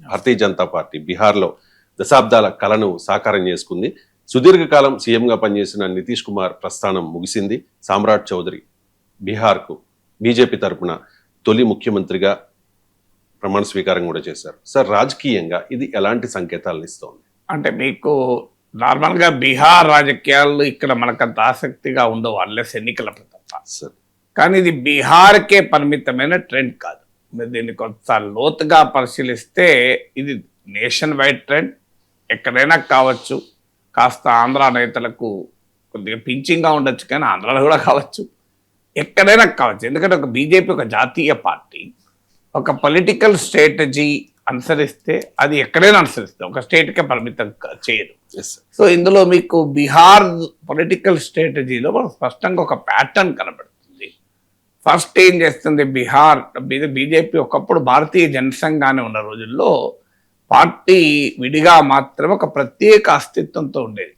Bharatiya Janata party బీహార్లో దశాబ్దాల కలను సాకారం చేసుకుంది. సుదీర్ఘకాలం సీఎంగా పనిచేసిన నితీష్ కుమార్ ప్రస్థానం ముగిసింది. సామ్రాట్ చౌదరి బీహార్కు బీజేపీ తరఫున తొలి ముఖ్యమంత్రిగా ప్రమాణ స్వీకారం కూడా చేశారు. సార్, రాజకీయంగా ఇది ఎలాంటి సంకేతాలను ఇస్తోంది? అంటే మీకు నార్మల్గా బీహార్ రాజకీయాలు ఇక్కడ మనకంత ఆసక్తిగా ఉండవు అన్లెస్ ఎన్నికల తప్ప. కానీ ఇది బీహార్కే పరిమితమైన ట్రెండ్ కాదు. మీరు దీన్ని కొంత లోతుగా పరిశీలిస్తే ఇది నేషన్ వైడ్ ట్రెండ్. ఎక్కడైనా కావచ్చు. కాస్త ఆంధ్ర నేతలకు కొద్దిగా పించింగ్గా ఉండొచ్చు, కానీ ఆంధ్రాలో కూడా కావచ్చు, ఎక్కడైనా కావచ్చు. ఎందుకంటే ఒక బీజేపీ ఒక జాతీయ పార్టీ ఒక పొలిటికల్ స్ట్రాటజీ అనుసరిస్తే అది ఎక్కడైనా అనుసరిస్తే ఒక స్టేట్కే పరిమితం చేయదు. సో ఇందులో మీకు బీహార్ పొలిటికల్ స్ట్రాటజీలో స్పష్టంగా ఒక ప్యాటర్న్ కనబడుతుంది. ఫస్ట్ ఏం చేస్తుంది బీహార్ బీజేపీ ఒకప్పుడు భారతీయ జనసంఘాన్ని ఉన్న రోజుల్లో పార్టీ విడిగా మాత్రమే ఒక ప్రత్యేక అస్తిత్వంతో ఉండేది.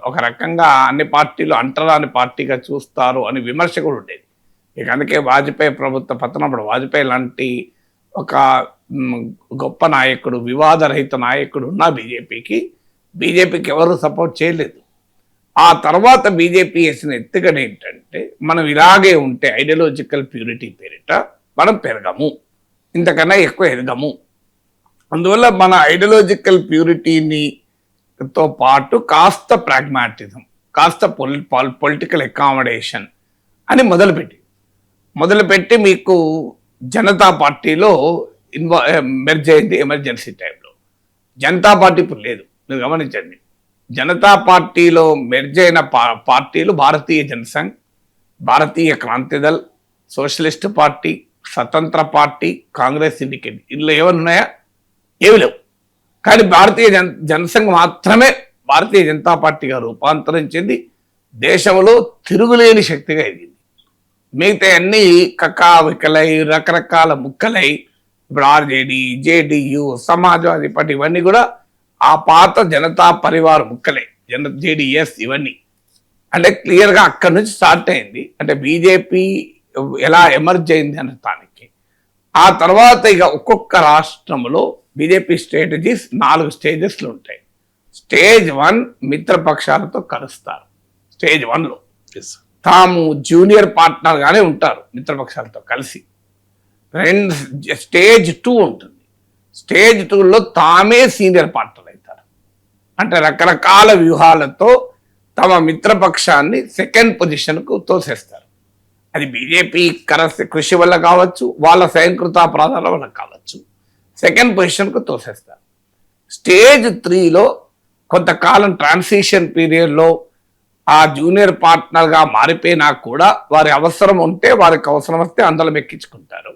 ఒక రకంగా అన్ని పార్టీలు అంటరాని పార్టీగా చూస్తారు అని విమర్శ కూడా ఉండేది. ఇక అందుకే వాజ్పేయి ప్రభుత్వ పతనప్పుడు వాజ్పేయి లాంటి ఒక గొప్ప నాయకుడు, వివాదరహిత నాయకుడు ఉన్న బీజేపీకి ఎవరు సపోర్ట్ చేయలేదు. ఆ తర్వాత బీజేపీ వేసిన ఎత్తుగడ ఏంటంటే మనం ఇలాగే ఉంటే ఐడియాలజికల్ ప్యూరిటీ పేరిట మనం పెరగము, ఇంతకన్నా ఎక్కువ ఎదగము. అందువల్ల మన ఐడియాలజికల్ ప్యూరిటీతో పాటు కాస్త ప్రాగ్మాటిజం, కాస్త పొలిటికల్ అకామిడేషన్ అని మొదలుపెట్టి మీకు జనతా పార్టీలో మెర్జ్ అయింది ఎమర్జెన్సీ టైంలో. జనతా పార్టీ ఇప్పుడు లేదు, మీరు గమనించండి. జనతా పార్టీలో మెర్జ్ అయిన పార్టీలు భారతీయ జనసంఘ్, భారతీయ క్రాంతిదళ్, సోషలిస్ట్ పార్టీ, స్వతంత్ర పార్టీ, కాంగ్రెస్ సిండికేట్. ఇందులో ఏమైనా ఉన్నాయా? ఏమి లేవు. కానీ భారతీయ జనసంఘ్ మాత్రమే భారతీయ జనతా పార్టీగా రూపాంతరించింది. దేశంలో తిరుగులేని శక్తిగా ఎదిగింది. మిగతా అన్ని కకావికలై రకరకాల ముక్కలై ఇప్పుడు ఆర్జేడీ, జేడీయూ, సమాజ్వాదీ పార్టీ ఇవన్నీ కూడా ఆ పాత జనతా పరివార్ ముక్కలే. జేడీఎస్ ఇవన్నీ అంటే క్లియర్గా అక్కడి నుంచి స్టార్ట్ అయింది. అంటే బీజేపీ ఎలా ఎమర్జ్ అయింది అనే దానికి. ఆ తర్వాత ఇక ఒక్కొక్క రాష్ట్రంలో బీజేపీ స్ట్రాటజీస్ 4 స్టేజెస్లు ఉంటాయి. స్టేజ్ 1 మిత్రపక్షాలతో కలుస్తారు. స్టేజ్ 1లో తాము జూనియర్ పార్ట్నర్గానే ఉంటారు మిత్రపక్షాలతో కలిసి. స్టేజ్ 2 ఉంటుంది. స్టేజ్ 2లో తామే సీనియర్ పార్ట్నర్ అవుతారు. అంటే రకరకాల వ్యూహాలతో తమ మిత్రపక్షాన్ని సెకండ్ పొజిషన్కు తోసేస్తారు. అది బీజేపీ కృషి వల్ల కావచ్చు, వాళ్ళ స్వయంకృతాపరాధాల వల్ల కావచ్చు, సెకండ్ పొజిషన్కు తోసేస్తారు. స్టేజ్ 3లో కొంతకాలం ట్రాన్సిషన్ పీరియడ్లో ఆ జూనియర్ పార్ట్నర్గా మారిపోయినా కూడా వారి అవసరం ఉంటే, వారికి అవసరం వస్తే అందులో ఎక్కించుకుంటారు.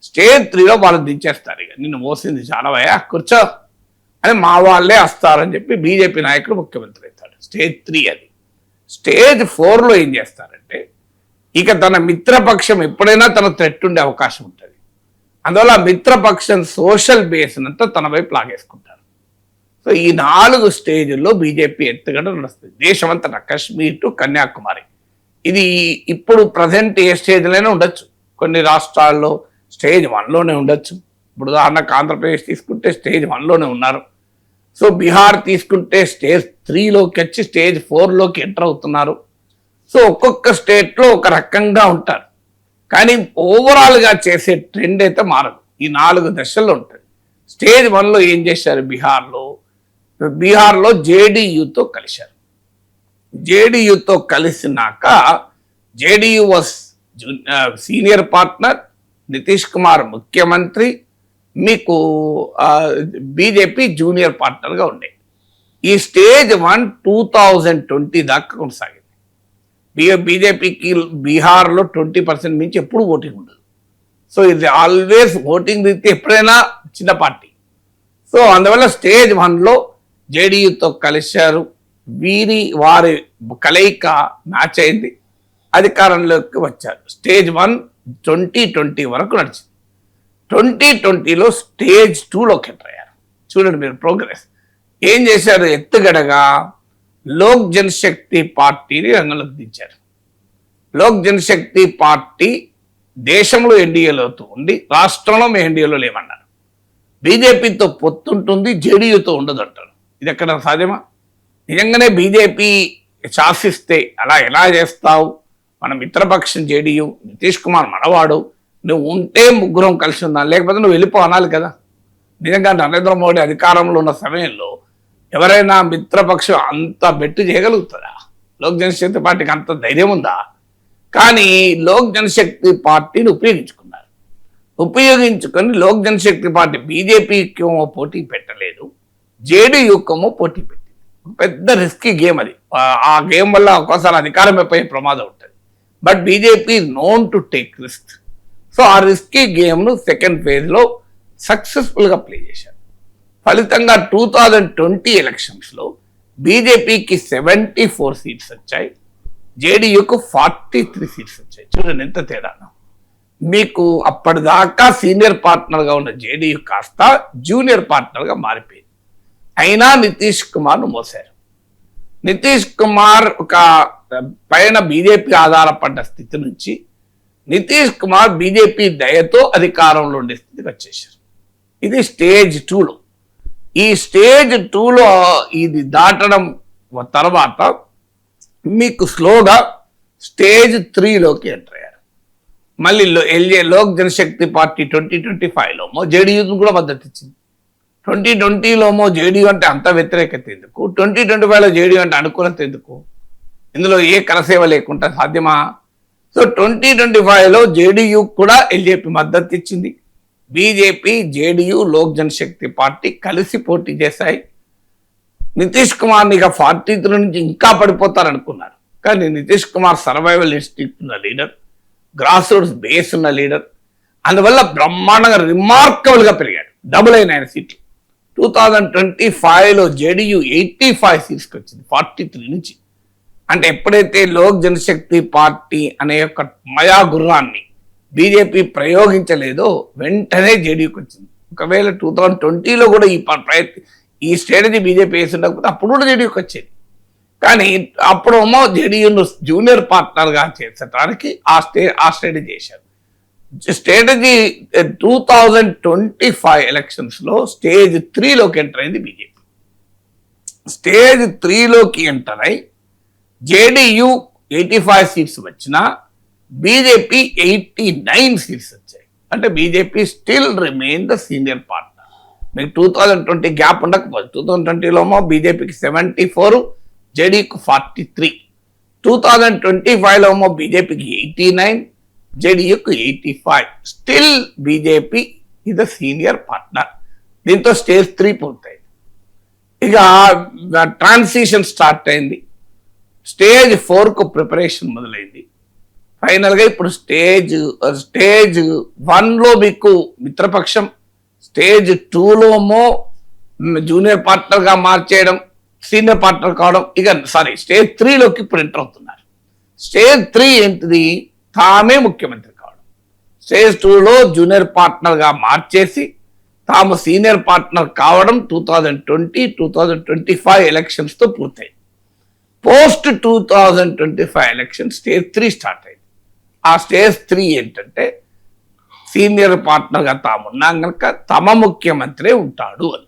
స్టేజ్ 3లో వాళ్ళు దించేస్తారు. ఇక నిన్ను మోసింది చాలవయ్యా, కూర్చో అని మా వాళ్ళే వస్తారని చెప్పి బీజేపీ నాయకుడు ముఖ్యమంత్రి అవుతాడు. స్టేజ్ 3 అది. స్టేజ్ 4లో ఏం చేస్తారంటే ఇక తన మిత్రపక్షం ఎప్పుడైనా తన థ్రెట్ ఉండే అవకాశం ఉంటుంది. అందువల్ల మిత్రపక్షం సోషల్ బేస్ అంతా తన వైపు లాగేసుకుంటారు. సో ఈ 4 స్టేజ్ల్లో బీజేపీ ఎత్తుగడ నడుస్తుంది దేశమంతటా, కాశ్మీర్ టు కన్యాకుమారి. ఇది ఇప్పుడు ప్రజెంట్ ఏ స్టేజ్లోనే ఉండొచ్చు. కొన్ని రాష్ట్రాల్లో స్టేజ్ 1లోనే ఉండొచ్చు. ఇప్పుడు ఉదాహరణకు ఆంధ్రప్రదేశ్ తీసుకుంటే స్టేజ్ 1లోనే ఉన్నారు. సో బీహార్ తీసుకుంటే స్టేజ్ 3లోకి వచ్చి స్టేజ్ 4లోకి ఎంటర్ అవుతున్నారు. సో ఒక్కొక్క స్టేట్లో ఒక రకంగా ఉంటారు. కానీ ఓవరాల్గా చేసే ట్రెండ్ అయితే మారదు. ఈ 4 దశల్లో ఉంటుంది. స్టేజ్ 1లో ఏం చేశారు? బీహార్లో జేడీయూతో కలిశారు. జేడీయూతో కలిసినాక JDU was senior partner, Nitish Kumar ముఖ్యమంత్రి, మీకు బీజేపీ జూనియర్ పార్ట్నర్గా ఉండే. ఈ స్టేజ్ 1 2020 దాకా కొనసాగింది. బీజేపీకి బీహార్లో 20% మించి ఎప్పుడు ఓటింగ్ ఉండదు. సో ఇది ఆల్వేస్ ఓటింగ్ రీతి ఎప్పుడైనా చిన్న పార్టీ. సో అందువల్ల స్టేజ్ 1లో జేడీయూతో కలిశారు. వారి కలయిక మ్యాచ్ అయింది, అధికారంలోకి వచ్చారు. స్టేజ్ 1 2020 వరకు నడిచింది. 2020లో స్టేజ్ 2లోకి ఎంటర్ అయ్యారు. చూడండి మీరు ప్రోగ్రెస్ ఏం చేశారు. ఎత్తుగడగా లోక్ జనశక్తి పార్టీని రంగంలోకి దించారు. లోక్ జనశక్తి పార్టీ దేశంలో ఎన్డీఏలో ఉండి రాష్ట్రంలో మేము ఎన్డీఏలో లేమన్నారు. బీజేపీతో పొత్తుంటుంది, జేడీయూతో ఉండదు అంటారు. ఇది ఎక్కడ సాధ్యమా? నిజంగానే బీజేపీ శాసిస్తే అలా ఎలా చేస్తావు? మన మిత్రపక్షం జేడీయూ, నితీష్ కుమార్ మనవాడు, నువ్వు ఉంటే ముగ్గురం కలిసి ఉందాం, లేకపోతే నువ్వు వెళ్ళిపో అనాలి కదా. నిజంగా నరేంద్ర మోడీ అధికారంలో ఉన్న సమయంలో ఎవరైనా మిత్రపక్షం అంత బెట్టు చేయగలుగుతుందా? లోక్ జనశక్తి పార్టీకి అంత ధైర్యం ఉందా? కానీ లోక్ జనశక్తి పార్టీని ఉపయోగించుకొని లోక్ జనశక్తి పార్టీ బీజేపీకి పోటీ పెట్టలేదు, జేడీయూకేమో పోటీ పెట్టింది. పెద్ద రిస్కీ గేమ్ అది. ఆ గేమ్ వల్ల ఒక్కోసారి అధికారం అయిపోయే ప్రమాదం ఉంటుంది. But BJP known to take risk. So ఆ రిస్కీ గేమ్ను సెకండ్ ఫేజ్లో సక్సెస్ఫుల్గా ప్లే చేశారు. ఫలితంగా 2020 ఎలక్షన్స్లో బీజేపీకి 74 సీట్స్ వచ్చాయి, జేడీయూకు 43 సీట్స్ వచ్చాయి. చూడండి ఎంత తేడాను. మీకు అప్పటిదాకా సీనియర్ పార్ట్నర్గా ఉన్న జేడీయూ కాస్త జూనియర్ పార్ట్నర్గా మారిపోయింది. అయినా నితీష్ కుమార్ను మోసారు. నితీష్ కుమార్ ఒక పైన బీజేపీ ఆధారపడ్డ స్థితి నుంచి నితీష్ కుమార్ బీజేపీ దయతో అధికారంలో ఉండే స్థితికి వచ్చేసారు. ఇది స్టేజ్ 2లో. ఈ స్టేజ్ 2లో ఇది దాటడం తర్వాత మీకు స్లోగా స్టేజ్ 3లోకి ఎంటర్ అయ్యారు. మళ్ళీ లోక్ జనశక్తి పార్టీ 2025లోమో జేడీయూను కూడా మద్దతు ఇచ్చింది. 2020లోమో జేడీయూ అంటే అంత వ్యతిరేకత ఎందుకు? 2025లో జేడీయూ అంటే అనుకూలత ఎందుకు? ఇందులో ఏ కరసేవ లేకుండా సాధ్యమా? సో 2025లో జేడీయూ కూడా ఎల్జేపీ మద్దతు ఇచ్చింది. బీజేపీ, జేడీయూ, లోక్ జనశక్తి పార్టీ కలిసి పోటీ చేశాయి. నితీష్ కుమార్ని ఇక 43 నుంచి ఇంకా పడిపోతారనుకున్నారు. కానీ నితీష్ కుమార్ సర్వైవల్ ఇన్స్టింక్ట్ ఉన్న లీడర్, గ్రాస్ రూట్స్ బేస్ ఉన్న లీడర్, అందువల్ల బ్రహ్మాండంగా రిమార్కబుల్గా పెరిగాడు. డబుల్ అయిన ఆయన సీట్లు. 2025లో జేడీయూ 85 సీట్స్కి వచ్చింది 43 నుంచి. అంటే ఎప్పుడైతే లోక్ జనశక్తి పార్టీ అనే యొక్క మయా గుర్రాన్ని బీజేపీ ప్రయోగించలేదో వెంటనే జేడీయూకి వచ్చింది. ఒకవేళ 2020లో కూడా ఈ స్ట్రాటజీ బీజేపీ వేసి ఉండకపోతే అప్పుడు కూడా జేడీయూకి వచ్చేది. కానీ అప్పుడేమో జేడీయూను జూనియర్ పార్ట్నర్గా చేర్చడానికి ఆ స్ట్రాటజీ చేశారు. స్ట్రాటజీ 2025 ఎలక్షన్స్లో స్టేజ్ 3లోకి ఎంటర్ అయింది బీజేపీ. స్టేజ్ 3లోకి ఎంటర్ అయి జేడీయూ 85 సీట్స్ వచ్చినా బీజేపీ 89 సీట్స్ వచ్చాయి. అంటే BJP still remain the senior partner. మీకు 2020 గ్యాప్ ఉండకపోతే 2020లోమో బీజేపీకి 74, జేడీయూకి 43. 2025లోమో బీజేపీకి 89, జేడీయూకు 85. Still BJP is the senior partner. దీంతో స్టేజ్ 3 పూర్తయింది. ఇక ట్రాన్సిషన్ స్టార్ట్ అయింది. స్టేజ్ 4కు ప్రిపరేషన్ మొదలైంది. ఫైనల్గా ఇప్పుడు స్టేజ్ 1లో మీకు మిత్రపక్షం, స్టేజ్ 2లోమో జూనియర్ పార్ట్నర్గా మార్చేయడం, సీనియర్ పార్ట్నర్ కావడం. స్టేజ్ 3లోకి ఇప్పుడు ఎంటర్ అవుతున్నారు. స్టేజ్ 3 ఏంటిది? తామే ముఖ్యమంత్రి కావడం. స్టేజ్ 2లో జూనియర్ పార్ట్నర్గా మార్చేసి తాము సీనియర్ పార్ట్నర్ కావడం 2020-2025 ఎలక్షన్స్తో పూర్తయింది. పోస్ట్ 2025 ఎలక్షన్ స్టేజ్ 3 స్టార్ట్ అయింది. ఆ స్టేజ్ 3 ఏంటంటే సీనియర్ పార్ట్నర్గా తామున్నాం కనుక తమ ముఖ్యమంత్రి ఉంటాడు అని.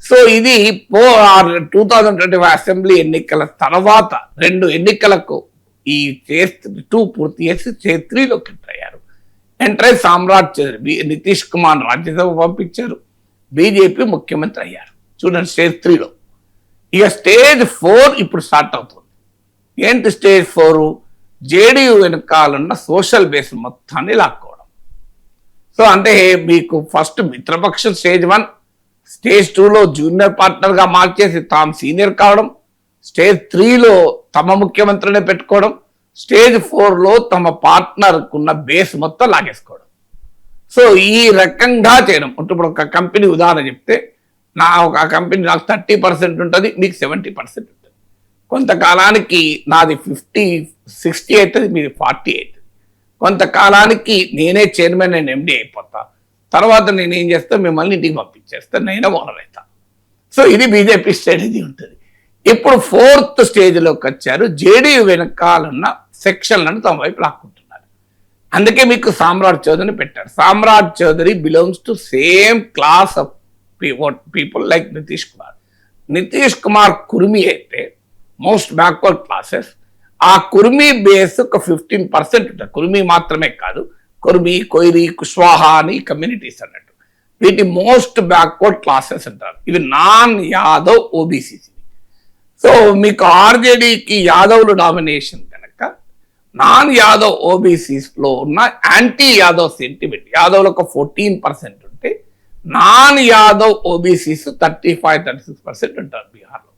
సో ఇది 2025 అసెంబ్లీ ఎన్నికల తర్వాత 2 ఎన్నికలకు ఈ స్టేజ్ 2 పూర్తి చేసి స్టేజ్ 3లోకి ఎంటర్ అయ్యారు. ఎంటర్ అయి సామ్రాట్ చౌదరి, నితీష్ కుమార్ రాజ్యసభ పంపించారు, బీజేపీ ముఖ్యమంత్రి అయ్యారు. చూడండి స్టేజ్ 3లో. ఇక స్టేజ్ 4 ఇప్పుడు స్టార్ట్ అవుతుంది. ఏంటి స్టేజ్ 4? జేడీయూ వెనకాలన్న సోషల్ బేస్ మొత్తాన్ని లాక్కోవడం. సో అంటే మీకు ఫస్ట్ మిత్రపక్షం స్టేజ్ 1, స్టేజ్ 2లో జూనియర్ పార్ట్నర్గా మార్చేసి తాము సీనియర్ కావడం, స్టేజ్ 3లో తమ ముఖ్యమంత్రినే పెట్టుకోవడం, స్టేజ్ 4లో తమ పార్ట్నర్కున్న బేస్ మొత్తం లాగేసుకోవడం. సో ఈ రకంగా చేయడం. ఇప్పుడు ఒక కంపెనీ ఉదాహరణ చెప్తే, ఒక కంపెనీ నాకు 30% ఉంటుంది, మీకు 70% ఉంటుంది. కొంతకాలానికి నాది 50-60 అవుతుంది, మీది 40 అవుతుంది. కొంతకాలానికి నేనే చైర్మన్, నేను ఎండీ అయిపోతా. తర్వాత నేనేం చేస్తా, మిమ్మల్ని ఇంటికి పంపించేస్తాను, నేనే ఓనర్ అవుతా. సో ఇది బీజేపీ స్ట్రాటజీ ఉంటుంది. ఇప్పుడు 4th స్టేజ్లోకి వచ్చారు. జేడీయూ వెనకాలన్న సెక్షన్లను తమ వైపు లాక్కుంటున్నారు. అందుకే మీకు సామ్రాట్ చౌదరిని పెట్టారు. Samrat Choudhary belongs to same class of people like Nitish Kumar. Nitish Kumar Kurmi అయితే మోస్ట్ బ్యాక్వర్డ్ క్లాసెస్. ఆ కుర్మి బేస్ ఒక 15% ఉంటుంది. కుర్మి మాత్రమే కాదు, కుర్మి, కొయిరి, కుష్వాహా అని కమ్యూనిటీస్ అన్నట్టు. వీటి మోస్ట్ బ్యాక్వర్డ్ క్లాసెస్ అంటారు. ఇవి నాన్ యాదవ్ ఓబీసీసీ. సో మీకు ఆర్జేడీకి యాదవ్లు డామినేషన్ కనుక నాన్ యాదవ్ ఓబీసీస్ లో ఉన్న యాంటీ యాదవ్ సెంటిమెంట్, యాదవ్లకు 14% ఉంటే నాన్ యాదవ్ ఓబీసీస్ 35-36% ఉంటారు బీహార్లో.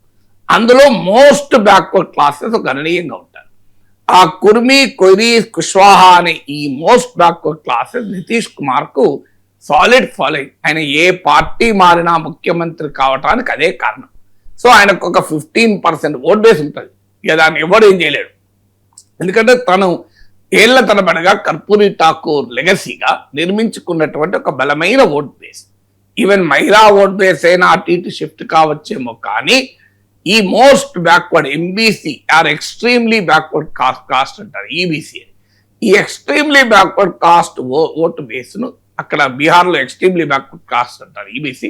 అందులో మోస్ట్ బ్యాక్వర్డ్ క్లాసెస్ గణనీయంగా ఉంటారు. ఆ కుర్మి, కొయిరి, కుష్వాహా అనే ఈ most backward classes Nitish Kumar కు సాలిడ్ ఫాలోయింగ్. ఆయన ఏ పార్టీ మారినా ముఖ్యమంత్రి కావటానికి అదే కారణం. సో ఆయనకు ఒక 15% ఓట్ బేస్ ఉంటుంది. ఇక దాన్ని ఎవడు ఏం చేయలేడు. ఎందుకంటే తను ఏళ్ల తరబడిగా కర్పూరి ఠాకూర్ లెగసీగా నిర్మించుకున్నటువంటి ఒక బలమైన ఓట్ బేస్. ఈవెన్ మహిళా ఓట్ బేస్ అయినా అటు ఇటు షిఫ్ట్ కావచ్చేమో, కానీ ఈ most backward MBC or extremely backward caste అంటారు ఈబీసీ అని. ఈ ఎక్స్ట్రీమ్లీ బ్యాక్వర్డ్ కాస్ట్ ఓటు బేస్ను అక్కడ బీహార్లో ఎక్స్ట్రీమ్లీ బ్యాక్వర్డ్ కాస్ట్ అంటారు ఈబీసీ,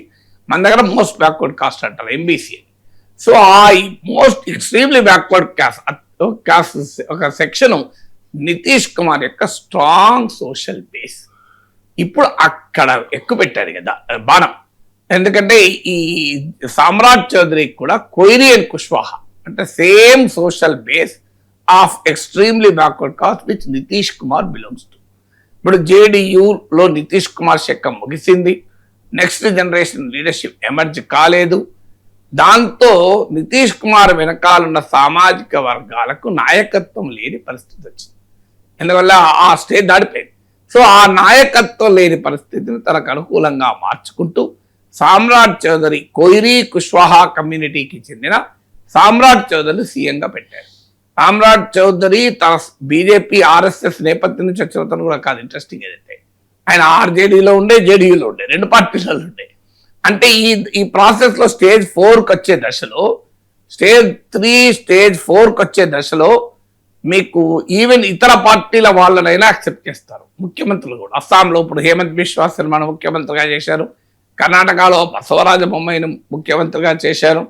మన దగ్గర మోస్ట్ బ్యాక్వర్డ్ కాస్ట్ అంటారు ఎంబీసీ అని. సో ఆ మోస్ట్ ఎక్స్ట్రీమ్లీ బ్యాక్వర్డ్ కాస్ట్ ఒక సెక్షన్ నితీష్ కుమార్ యొక్క స్ట్రాంగ్ సోషల్ బేస్. ఇప్పుడు అక్కడ ఎక్కువ పెట్టారు కదా బాణం. ఎందుకంటే ఈ సామ్రాట్ చౌదరి కూడా కొయిరి అండ్ కుష్వాహా అంటే same social base of extremely backward cost which Nitish Kumar belongs to. ఇప్పుడు జేడీయూలో నితీష్ కుమార్ శకం ముగిసింది. నెక్స్ట్ జనరేషన్ లీడర్షిప్ ఎమర్జ్ కాలేదు. దాంతో నితీష్ కుమార్ వెనకాలన్న సామాజిక వర్గాలకు నాయకత్వం లేని పరిస్థితి వచ్చింది. ఎందువల్ల ఆ స్టేజ్ దాడిపోయింది. సో ఆ నాయకత్వం లేని పరిస్థితిని తనకు అనుకూలంగా మార్చుకుంటూ సామ్రాట్ చౌదరి, కొయిరి, కుష్వాహా కమ్యూనిటీకి చెందిన సామ్రాట్ చౌదరిని సీఎంగా పెట్టారు. సామ్రాట్ చౌదరి తన బీజేపీ ఆర్ఎస్ఎస్ నేపథ్యం నుంచి వచ్చిన కూడా కాదు. ఇంట్రెస్టింగ్ ఏదైతే ఆయన ఆర్జేడీలో ఉండే, జేడీయూలో ఉండే, రెండు పార్టీలలో ఉండే. అంటే ఈ ప్రాసెస్ లో స్టేజ్ 4కి వచ్చే దశలో, స్టేజ్ 3, స్టేజ్ 4కి వచ్చే దశలో మీకు ఈవెన్ ఇతర పార్టీల వాళ్ళనైనా యాక్సెప్ట్ చేస్తారు ముఖ్యమంత్రులు కూడా. అస్సాంలో ఇప్పుడు హేమంత్ బిశ్వా శర్మను ముఖ్యమంత్రిగా చేశారు. కర్ణాటకలో బసవరాజ బొమ్మాయిని ముఖ్యమంత్రిగా చేశారు.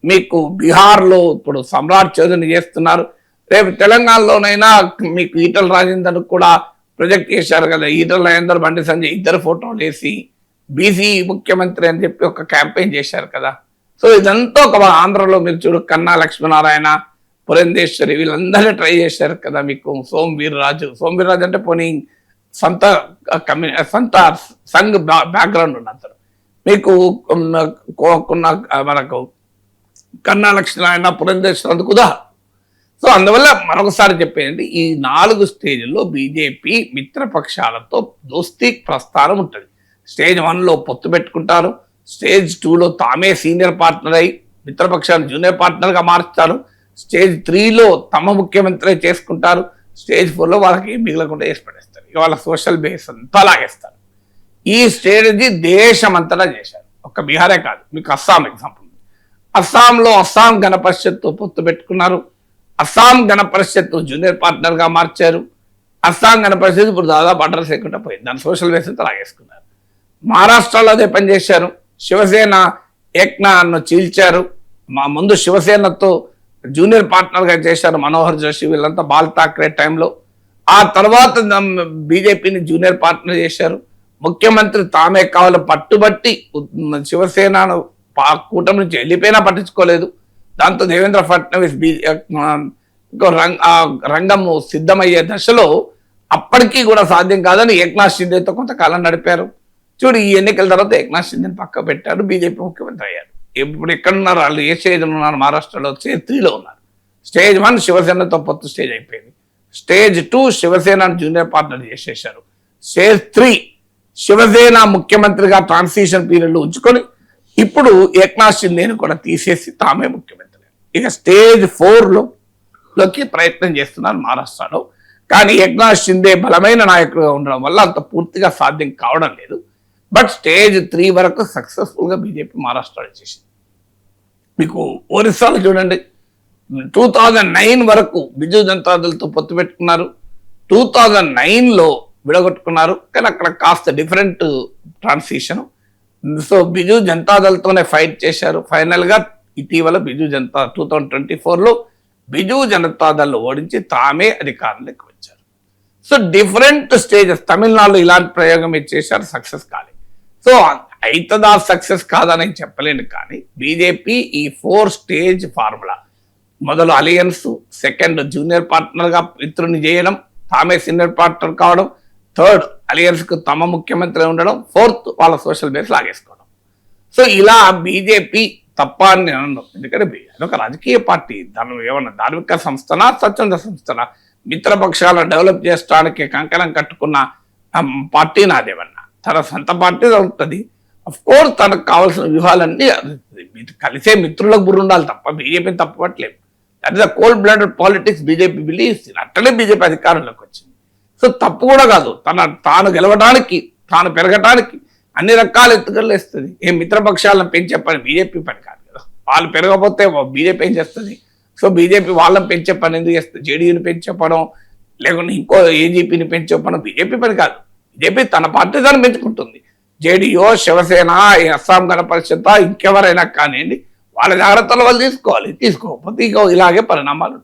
మీకు బీహార్లో ఇప్పుడు సమ్రాట్ చౌదరిని చేస్తున్నారు. రేపు తెలంగాణలోనైనా మీకు ఈటల రాజేందర్ కూడా ప్రొజెక్ట్ చేశారు కదా. ఈటల రాజేందర్, బండి సంజయ్ ఇద్దరు ఫోటోలు వేసి బీసీ ముఖ్యమంత్రి అని చెప్పి ఒక క్యాంపెయిన్ చేశారు కదా. సో ఇదంతా ఒక ఆంధ్రలో మీరు చూడు, కన్నా లక్ష్మీనారాయణ, పురంధేశ్వరి వీళ్ళందరూ ట్రై చేశారు కదా. మీకు సోమ్ వీర్రాజు అంటే పోనీ సొంత సంఘ్ బ్యాక్గ్రౌండ్ ఉన్నంతరు. మీకు మనకు కన్నా లక్ష్మీనారాయణ, పురంధేశ్వరి అందుకు ఉదాహరణ. సో అందువల్ల మరొకసారి చెప్పేది, ఈ 4 స్టేజ్ల్లో బీజేపీ మిత్రపక్షాలతో దోస్తీ ప్రస్థానం ఉంటుంది. స్టేజ్ 1లో పొత్తు పెట్టుకుంటారు. స్టేజ్ 2లో తామే సీనియర్ పార్ట్నర్ అయి మిత్రపక్షాన్ని జూనియర్ పార్ట్నర్గా మార్చుతారు. స్టేజ్ 3లో తమ ముఖ్యమంత్రి చేసుకుంటారు. స్టేజ్ 4లో వాళ్ళకి మిగలకుండా చేసి పడేస్తారు. ఇక వాళ్ళ సోషల్ బేస్ అంతా లాగేస్తారు. ఈ స్ట్రాటజీ దేశమంతటా చేశారు. ఒక్క బీహారే కాదు. మీకు అస్సాం ఎగ్జాంపుల్. అస్సాంలో అస్సాం గణ పరిషత్తో పొత్తు పెట్టుకున్నారు. అస్సాం గణ పరిషత్ జూనియర్ పార్ట్నర్గా మార్చారు. అస్సాం గణ పరిషత్ ఇప్పుడు దాదాపు అడ్రస్ లేకుండా పోయింది. దాని సోషల్ బేస్ అంతా లాగేసుకున్నారు. మహారాష్ట్రలో అదే పనిచేశారు. శివసేన ఏక్నాథ్ను చీల్చారు. ముందు శివసేనతో జూనియర్ పార్ట్నర్గా చేశారు మనోహర్ జోషి, వీళ్ళంతా బాల్ ఠాక్రే టైంలో. ఆ తర్వాత బీజేపీని జూనియర్ పార్ట్నర్ చేశారు. ముఖ్యమంత్రి తామే కావాలి పట్టుబట్టి శివసేనను కూటమి నుంచి వెళ్ళిపోయినా పట్టించుకోలేదు. దాంతో దేవేంద్ర ఫడ్నవీస్ రంగము సిద్ధమయ్యే దశలో అప్పటికీ కూడా సాధ్యం కాదని ఏక్నాథ్ షిందేతో కొంతకాలం నడిపారు. చూడు, ఈ ఎన్నికల తర్వాత ఏక్నాథ్ షిందేని పక్క పెట్టారు. బీజేపీ ముఖ్యమంత్రి అయ్యారు. ఇప్పుడు ఎక్కడున్నారు వాళ్ళు? ఏ స్టేజ్లో ఉన్నారు? మహారాష్ట్రలో స్టేజ్ 3లో ఉన్నారు. స్టేజ్ 1 శివసేనతో పొత్తు స్టేజ్ అయిపోయింది. స్టేజ్ 2 శివసేన జూనియర్ పార్ట్నర్ చేసేశారు. స్టేజ్ 3 శివసేన ముఖ్యమంత్రిగా ట్రాన్సిషన్ పీరియడ్లో ఉంచుకొని ఇప్పుడు ఏక్నాథ్ షిందేని కూడా తీసేసి తామే ముఖ్యమంత్రి. ఇక స్టేజ్ 4లోకి ప్రయత్నం చేస్తున్నారు మహారాష్ట్రలో. కానీ ఏక్నాథ్ షిందే బలమైన నాయకుడుగా ఉండడం వల్ల అంత పూర్తిగా సాధ్యం కావడం లేదు. బట్ స్టేజ్ 3 వరకు సక్సెస్ఫుల్గా బీజేపీ మహారాష్ట్రలో చేసింది. మీకు ఒరిస్సాలో చూడండి, 2009 వరకు బిజు జనతాదళ్తో పొత్తు పెట్టుకున్నారు. 2009లో విడగొట్టుకున్నారు, కానీ అక్కడ కాస్త డిఫరెంట్ ట్రాన్సిషన్. సో బిజు జనతాదళ్తోనే ఫైట్ చేశారు. ఫైనల్ గా ఇటీవల 2024లో బిజు జనతాదళ్ ఓడించి తామే అధికారంలోకి వచ్చారు. So different stages. తమిళనాడులో ఇలాంటి ప్రయోగం చేశారు, సక్సెస్ కాలేదు. సో అవుతుందా సక్సెస్ కాదని చెప్పలేను, కానీ బీజేపీ ఈ 4 స్టేజ్ ఫార్ములా, మొదలు అలయన్స్, సెకండ్ జూనియర్ పార్ట్నర్ గా మిత్రుని చేయడం, తామే సీనియర్ పార్ట్నర్ కావడం, థర్డ్ అలయన్స్ కు తమ ముఖ్యమంత్రి ఉండడం, ఫోర్త్ వాళ్ళ సోషల్ బేస్ లాగేసుకోవడం. సో ఇలా బీజేపీ తప్ప అని నేను అనను. ఎందుకంటే అదొక రాజకీయ పార్టీ, దాని ఏమన్నా ధార్మిక సంస్థనా స్వచ్ఛంద సంస్థనా, మిత్రపక్షాలను డెవలప్ చేయడానికి కంకణం కట్టుకున్న పార్టీ నాదేమన్నా, తన సొంత పార్టీ ఉంటుంది. అఫ్ కోర్స్ తనకు కావాల్సిన వ్యూహాలన్నీ కలిసే మిత్రులకు బుర్ర ఉండాలి తప్ప బీజేపీని తప్పట్లేదు. That is the cold blooded politics BJP believes in. అట్లనే బీజేపీ అధికారంలోకి వచ్చింది. సో తప్పు కూడా కాదు, తాను గెలవడానికి, తాను పెరగటానికి అన్ని రకాల ఎత్తుగడలు వేస్తుంది. ఏ మిత్రపక్షాలను పెంచే పని బీజేపీ పని కాదు కదా. వాళ్ళు పెరగకపోతే బీజేపీ ఏం చేస్తుంది? సో బీజేపీ వాళ్ళని పెంచే పని ఎందుకు చేస్తుంది? జేడీయూని పెంచపడం, లేకుంటే ఇంకో ఏజీపీని పెంచపడం బీజేపీ పని కాదు. బీజేపీ తన పార్టీ దాన్ని పెంచుకుంటుంది. జేడీయూ, శివసేన, అస్సాం గణ పరిషత్, ఇంకెవరైనా కానివ్వండి, వాళ్ళ జాగ్రత్తలు వాళ్ళు తీసుకోవాలి. తీసుకోకపోతే ఇలాగే పరిణామాలు.